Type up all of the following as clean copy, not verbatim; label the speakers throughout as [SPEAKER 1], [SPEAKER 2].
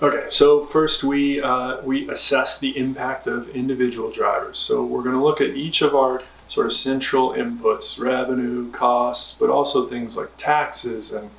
[SPEAKER 1] Okay, so first we assess the impact of individual drivers. So we're going to look at each of our sort of central inputs, revenue, costs, but also things like taxes and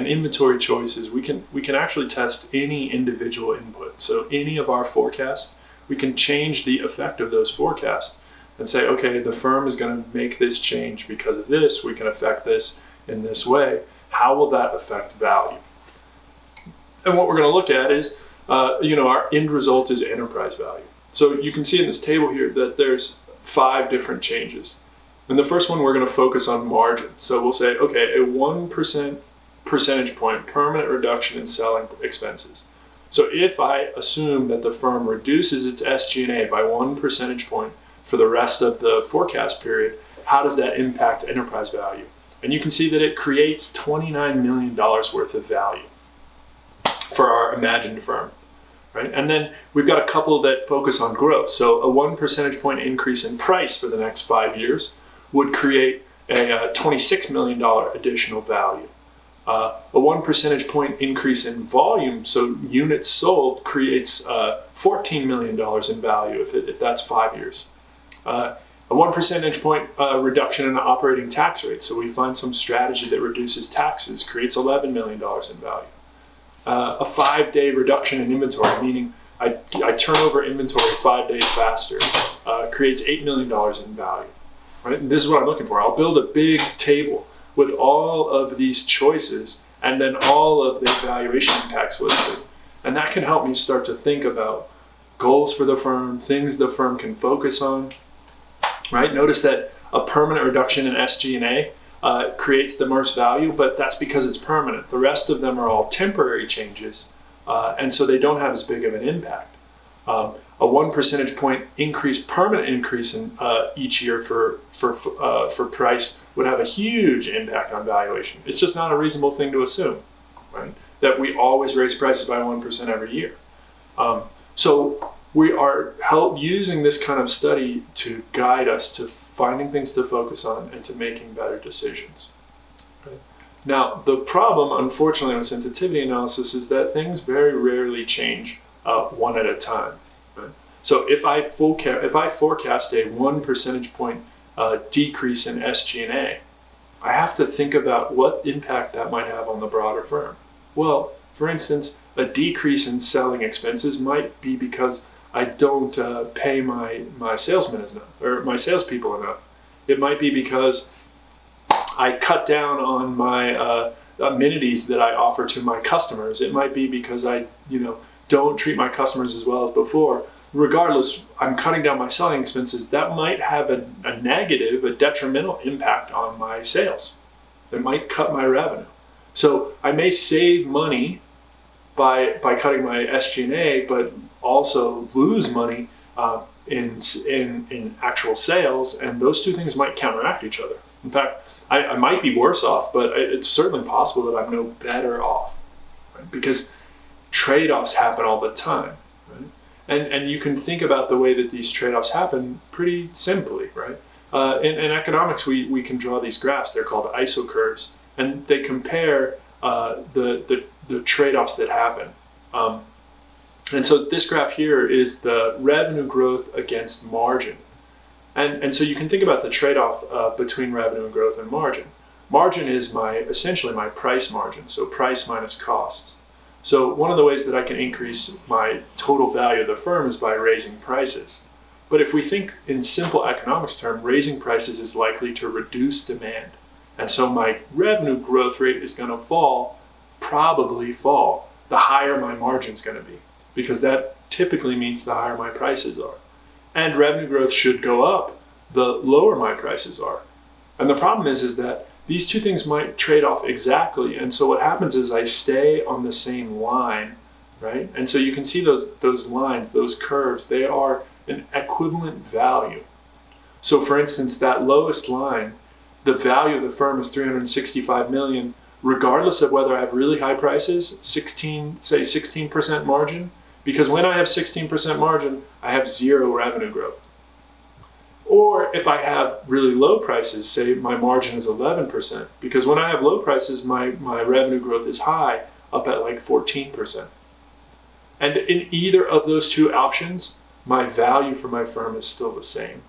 [SPEAKER 1] inventory choices. We can actually test any individual input. So any of our forecasts, we can change the effect of those forecasts and say, okay, the firm is going to make this change because of this. We can affect this in this way. How will that affect value? And what we're going to look at is, our end result is enterprise value. So you can see in this table here that there's 5 different changes. And the first one, we're going to focus on margin. So we'll say, okay, a 1% percentage point permanent reduction in selling expenses. So if I assume that the firm reduces its SG&A by 1 percentage point for the rest of the forecast period, how does that impact enterprise value? And you can see that it creates $29 million worth of value for our imagined firm, right? And then we've got a couple that focus on growth. So a 1 percentage point increase in price for the next 5 years would create a $26 million additional value. A 1 percentage point increase in volume, so units sold, creates $14 million in value if that's 5 years. A 1 percentage point reduction in the operating tax rate, so we find some strategy that reduces taxes, creates $11 million in value. A 5-day reduction in inventory, meaning I turn over inventory 5 days faster, creates $8 million in value. Right? And this is what I'm looking for. I'll build a big table with all of these choices and then all of the valuation impacts listed. And that can help me start to think about goals for the firm, things the firm can focus on. Right? Notice that a permanent reduction in SG&A creates the most value, but that's because it's permanent. The rest of them are all temporary changes, and so they don't have as big of an impact. A 1 percentage point permanent increase in each year for price would have a huge impact on valuation. It's just not a reasonable thing to assume, right? That we always raise prices by 1% every year. So we are using this kind of study to guide us to finding things to focus on and to making better decisions. Right? Now, the problem, unfortunately, with sensitivity analysis is that things very rarely change one at a time. Right? So if I forecast a 1 percentage point decrease in SG&A, I have to think about what impact that might have on the broader firm. Well, for instance, a decrease in selling expenses might be because I don't pay my salesmen enough, or my salespeople enough. It might be because I cut down on my amenities that I offer to my customers. It might be because I, don't treat my customers as well as before. Regardless, I'm cutting down my selling expenses. That might have a negative, a detrimental impact on my sales. It might cut my revenue. So I may save money by cutting my SG&A, but also lose money in actual sales, and those two things might counteract each other. In fact, I might be worse off, but it's certainly possible that I'm no better off, right? Because trade-offs happen all the time, right? And you can think about the way that these trade-offs happen pretty simply, right? In economics, we can draw these graphs. They're called isocurves, and they compare the trade-offs that happen. And so this graph here is the revenue growth against margin. And so you can think about the trade-off between revenue and growth and margin. Margin is essentially my price margin, so price minus costs. So one of the ways that I can increase my total value of the firm is by raising prices. But if we think in simple economics terms, raising prices is likely to reduce demand. And so my revenue growth rate is going to probably fall, the higher my margin is going to be, because that typically means the higher my prices are. And revenue growth should go up the lower my prices are. And the problem is that these two things might trade off exactly. And so what happens is I stay on the same line, right? And so you can see those lines, those curves, they are an equivalent value. So for instance, that lowest line, the value of the firm is $365 million, regardless of whether I have really high prices, 16% margin, because when I have 16% margin, I have zero revenue growth. Or if I have really low prices, say my margin is 11%, because when I have low prices, my revenue growth is high, up at like 14%. And in either of those two options, my value for my firm is still the same.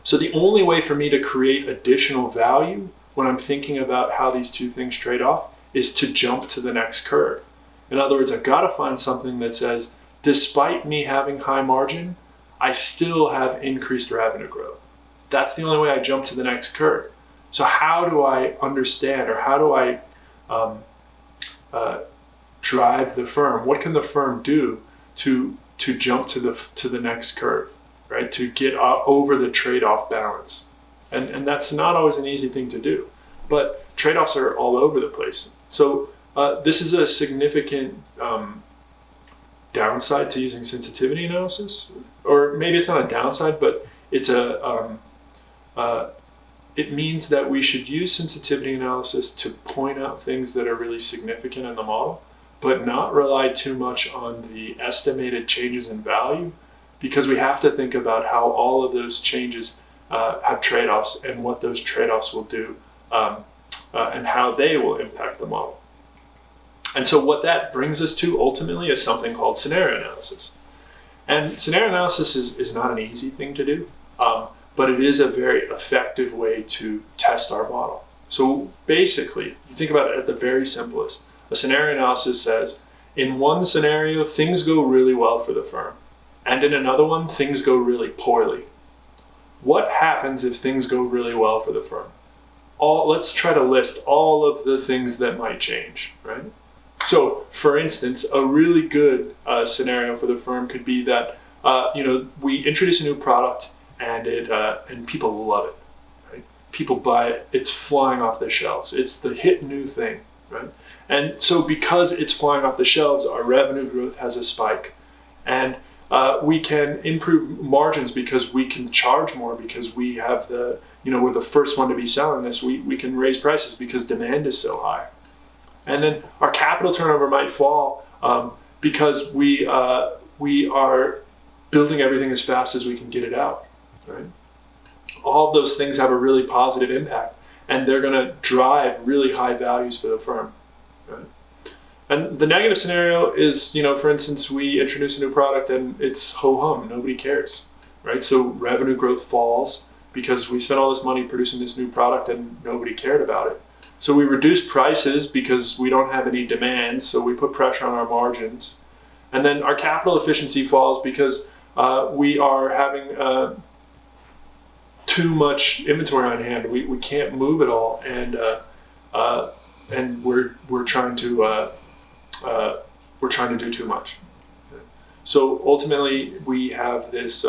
[SPEAKER 1] So the only way for me to create additional value when I'm thinking about how these two things trade off is to jump to the next curve. In other words, I've got to find something that says, despite me having high margin, I still have increased revenue growth. That's the only way I jump to the next curve. So how do I understand, or how do I drive the firm? What can the firm do to jump to the next curve, right? To get over the trade-off balance. And that's not always an easy thing to do, but trade-offs are all over the place. So this is a significant downside to using sensitivity analysis, or maybe it's not a downside, but it's it means that we should use sensitivity analysis to point out things that are really significant in the model, but not rely too much on the estimated changes in value, because we have to think about how all of those changes have trade-offs and what those trade-offs will do and how they will impact the model. And so what that brings us to ultimately is something called scenario analysis. And scenario analysis is not an easy thing to do, but it is a very effective way to test our model. So basically, you think about it at the very simplest. A scenario analysis says, in one scenario, things go really well for the firm, and in another one, things go really poorly. What happens if things go really well for the firm? Let's try to list all of the things that might change, right? So, for instance, a really good scenario for the firm could be that we introduce a new product and people love it, right? People buy it; it's flying off the shelves. It's the hit new thing, right? And so, because it's flying off the shelves, our revenue growth has a spike, and we can improve margins because we can charge more because we have we're the first one to be selling this. We can raise prices because demand is so high. And then our capital turnover might fall because we are building everything as fast as we can get it out, right? All of those things have a really positive impact, and they're going to drive really high values for the firm, right? And the negative scenario is, for instance, we introduce a new product and it's ho-hum, nobody cares, right? So revenue growth falls because we spent all this money producing this new product and nobody cared about it. So we reduce prices because we don't have any demand, so we put pressure on our margins. And then our capital efficiency falls because we are having too much inventory on hand. We can't move it all, and we're trying to do too much. So ultimately, we have this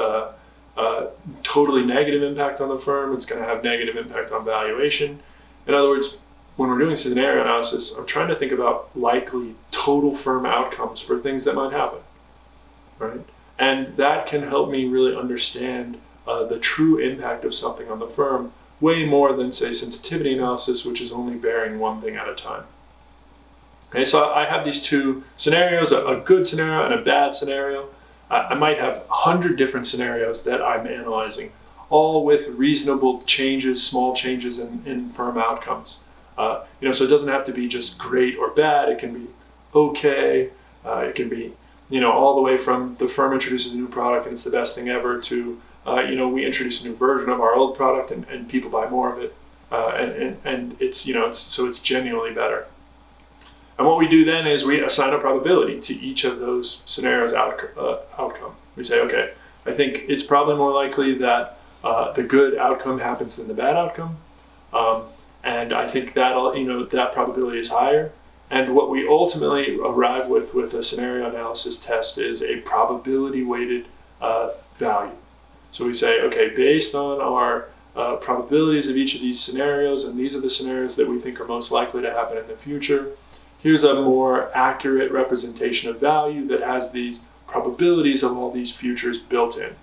[SPEAKER 1] totally negative impact on the firm. It's going to have negative impact on valuation. In other words, when we're doing scenario analysis, I'm trying to think about likely total firm outcomes for things that might happen, right? And that can help me really understand the true impact of something on the firm way more than, say, sensitivity analysis, which is only varying one thing at a time. Okay, so I have these two scenarios, a good scenario and a bad scenario. I might have 100 different scenarios that I'm analyzing, all with reasonable changes, small changes in firm outcomes. So it doesn't have to be just great or bad. It can be okay. It can be, all the way from the firm introduces a new product and it's the best thing ever to, we introduce a new version of our old product and people buy more of it. And it's, it's genuinely better. And what we do then is we assign a probability to each of those scenarios outcome. We say, okay, I think it's probably more likely that the good outcome happens than the bad outcome. And I think that probability is higher. And what we ultimately arrive with a scenario analysis test is a probability weighted value. So we say, okay, based on our probabilities of each of these scenarios, and these are the scenarios that we think are most likely to happen in the future, here's a more accurate representation of value that has these probabilities of all these futures built in.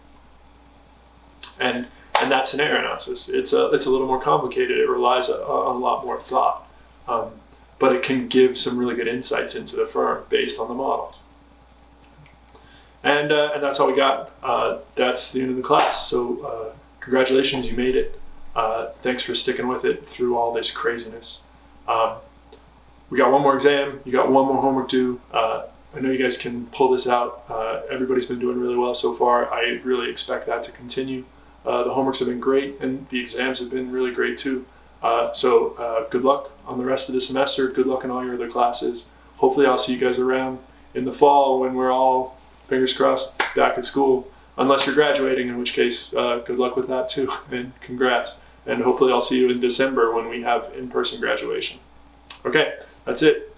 [SPEAKER 1] And that's scenario analysis. It's a little more complicated. It relies on a lot more thought, but it can give some really good insights into the firm based on the model. And that's all we got. That's the end of the class. So congratulations, you made it. Thanks for sticking with it through all this craziness. We got one more exam. You got one more homework due. I know you guys can pull this out. Everybody's been doing really well so far. I really expect that to continue. The homeworks have been great, and the exams have been really great too. So good luck on the rest of the semester. Good luck in all your other classes. Hopefully I'll see you guys around in the fall when we're all, fingers crossed, back at school. Unless you're graduating, in which case, good luck with that too, and congrats. And hopefully I'll see you in December when we have in-person graduation. Okay, that's it.